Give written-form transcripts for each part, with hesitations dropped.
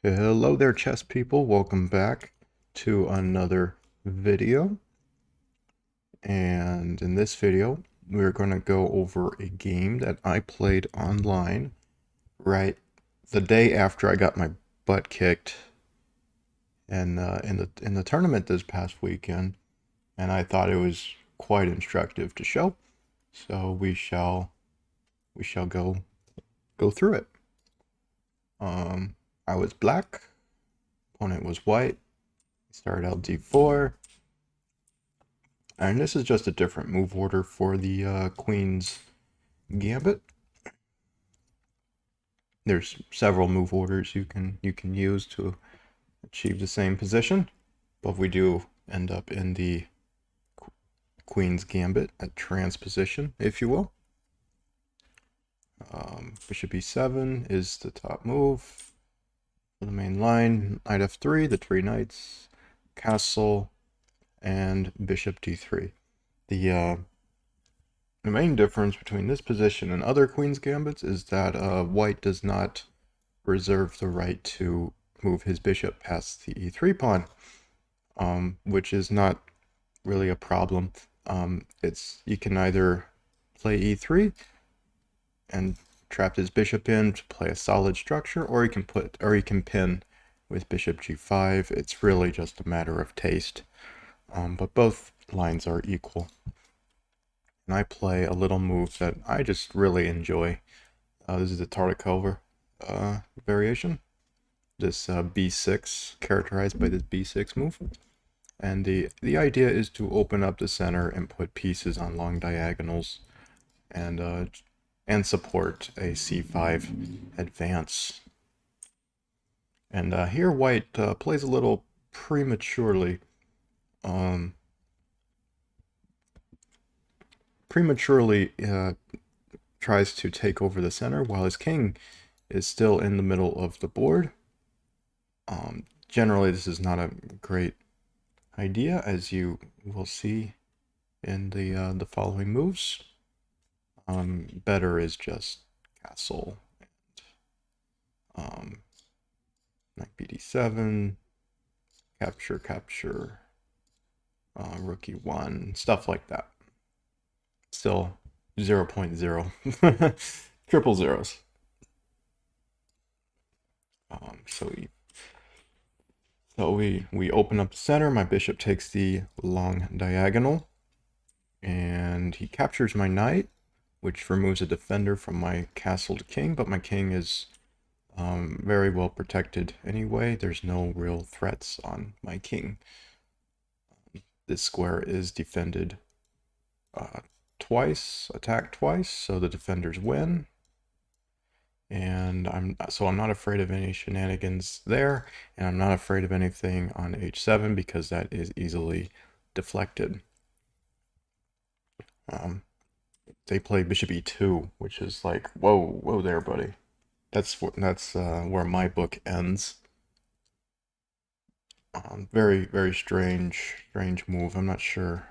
Hello there, chess people. Welcome back to another video. And in this video, we're going to go over a game that I played online right the day after I got my butt kicked and in the tournament this past weekend, and I thought it was quite instructive to show. So we shall go through it. I was black, opponent was white. Started out d4. And this is just a different move order for the Queen's Gambit. There's several move orders you can use to achieve the same position, but we do end up in the Queen's Gambit at transposition, if you will. Bishop e7 is the top move for the main line. Knight f3, the three knights, castle, and bishop d3. The main difference between this position and other Queen's Gambits is that white does not reserve the right to move his bishop past the e3 pawn, which is not really a problem. You can either play e3 and trap his bishop in to play a solid structure, or he can pin with bishop g5. It's really just a matter of taste, but both lines are equal. And I play a little move that I just really enjoy. This is the Tartakover variation. This b6, characterized by this b6 move. And the idea is to open up the center and put pieces on long diagonals and support a c5 advance. And here white plays a little prematurely. Tries to take over the center while his king is still in the middle of the board. Generally, this is not a great idea, as you will see in the following moves. Better is just castle and knight bd7, capture, rook e1, stuff like that. Still 0.0 triple zeros. So we open up the center. My bishop takes the long diagonal, and he captures my knight, which removes a defender from my castle to king, but my king is very well protected anyway. There's no real threats on my king. This square is defended twice, attacked twice, so the defenders win. And I'm not afraid of any shenanigans there, and I'm not afraid of anything on h7 because that is easily deflected. They play bishop e2, which is like, whoa there, buddy. That's where my book ends. Very strange move. I'm not sure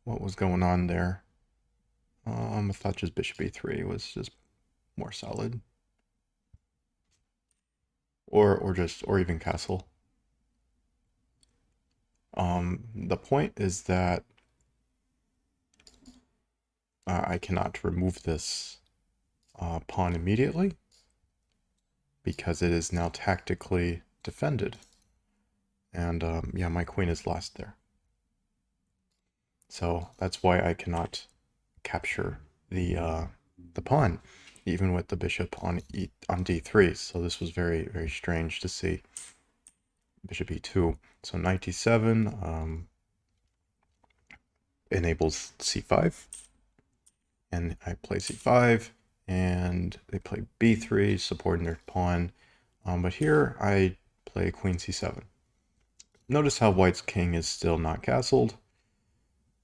what was going on there. I thought just bishop e3 was just more solid, or even castle. The point is that I cannot remove this pawn immediately because it is now tactically defended, and yeah, my queen is lost there. So that's why I cannot capture the pawn, even with the bishop on d3. So this was very strange to see. Bishop e2. So knight e7 enables c5, and I play c5, and they play b3, supporting their pawn. But here I play queen c7. Notice how white's king is still not castled,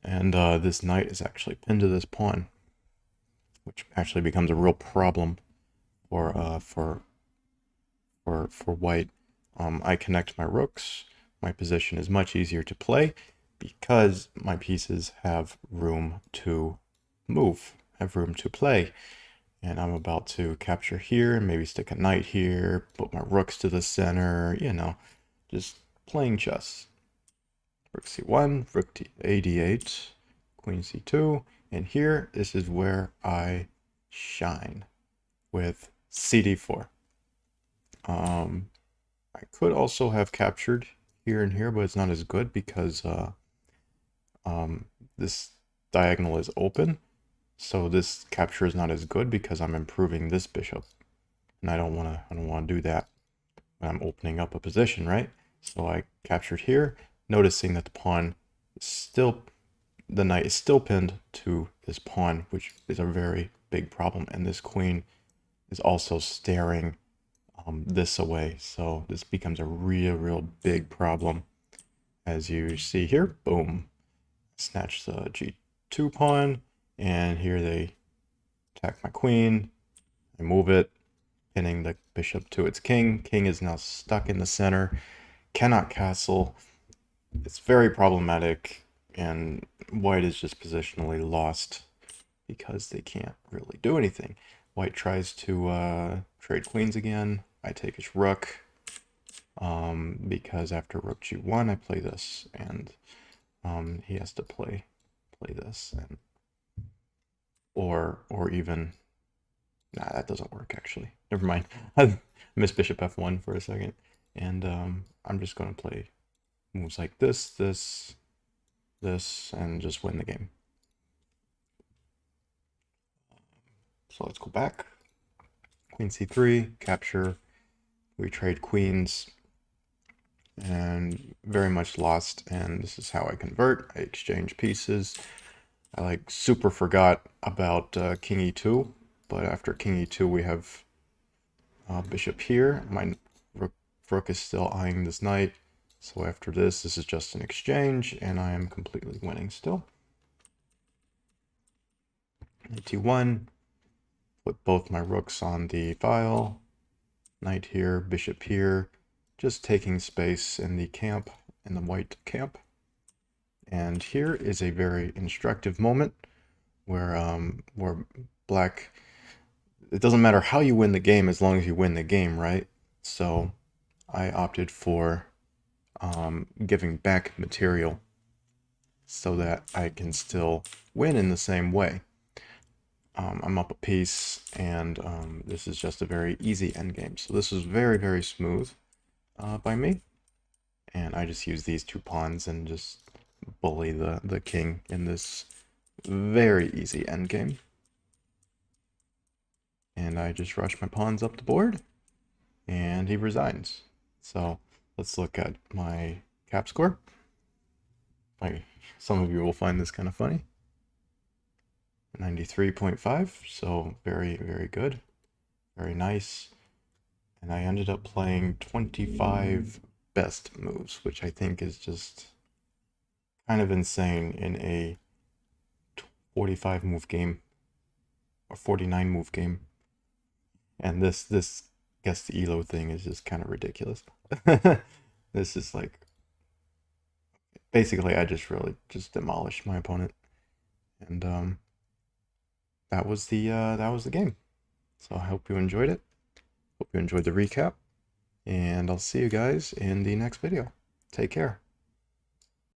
and this knight is actually pinned to this pawn, which actually becomes a real problem for white. I connect my rooks. My position is much easier to play because my pieces have room to move, have room to play. And I'm about to capture here, maybe stick a knight here, put my rooks to the center, you know, just playing chess. Rook c1, rook a d8, queen c2, and here, this is where I shine with cd4. I could also have captured here and here, but it's not as good because this diagonal is open. So this capture is not as good because I'm improving this bishop, and I don't want to do that when I'm opening up a position, right? So I captured here, noticing that the knight is still pinned to this pawn, which is a very big problem, and this queen is also staring this away. So this becomes a real big problem. As you see here, boom, snatch the g2 pawn, and here they attack my queen. I move it, pinning the bishop to its king. King is now stuck in the center, cannot castle. It's very problematic, and white is just positionally lost because they can't really do anything. White tries to trade queens again. I take his rook, because after rook g1 I play this, and he has to play this, and or even nah, that doesn't work actually. Never mind. I missed bishop f1 for a second, and I'm just going to play moves like this, and just win the game. So let's go back. Queen c3, capture. We trade queens, and very much lost. And this is how I convert. I exchange pieces. I like super forgot about king e2, but after king e2 we have bishop here. My rook is still eyeing this knight. So after this is just an exchange, and I am completely winning still. T1, put both my rooks on the file. Knight here, bishop here, just taking space in the camp, in the white camp. And here is a very instructive moment where black, it doesn't matter how you win the game as long as you win the game, right? So I opted for giving back material so that I can still win in the same way. I'm up a piece, and this is just a very easy endgame. So this was very smooth by me, and I just use these two pawns and just bully the king in this very easy endgame. And I just rush my pawns up the board, and he resigns. So let's look at my cap score. Some of you will find this kind of funny. 93.5, so very good, very nice. And I ended up playing 25 best moves, which I think is just kind of insane in a 45 move game or 49 move game. And this guess the elo thing is just kind of ridiculous. This is like, basically I just really just demolished my opponent, and that was the game. So I hope you enjoyed it. Hope you enjoyed the recap, and I'll see you guys in the next video. Take care.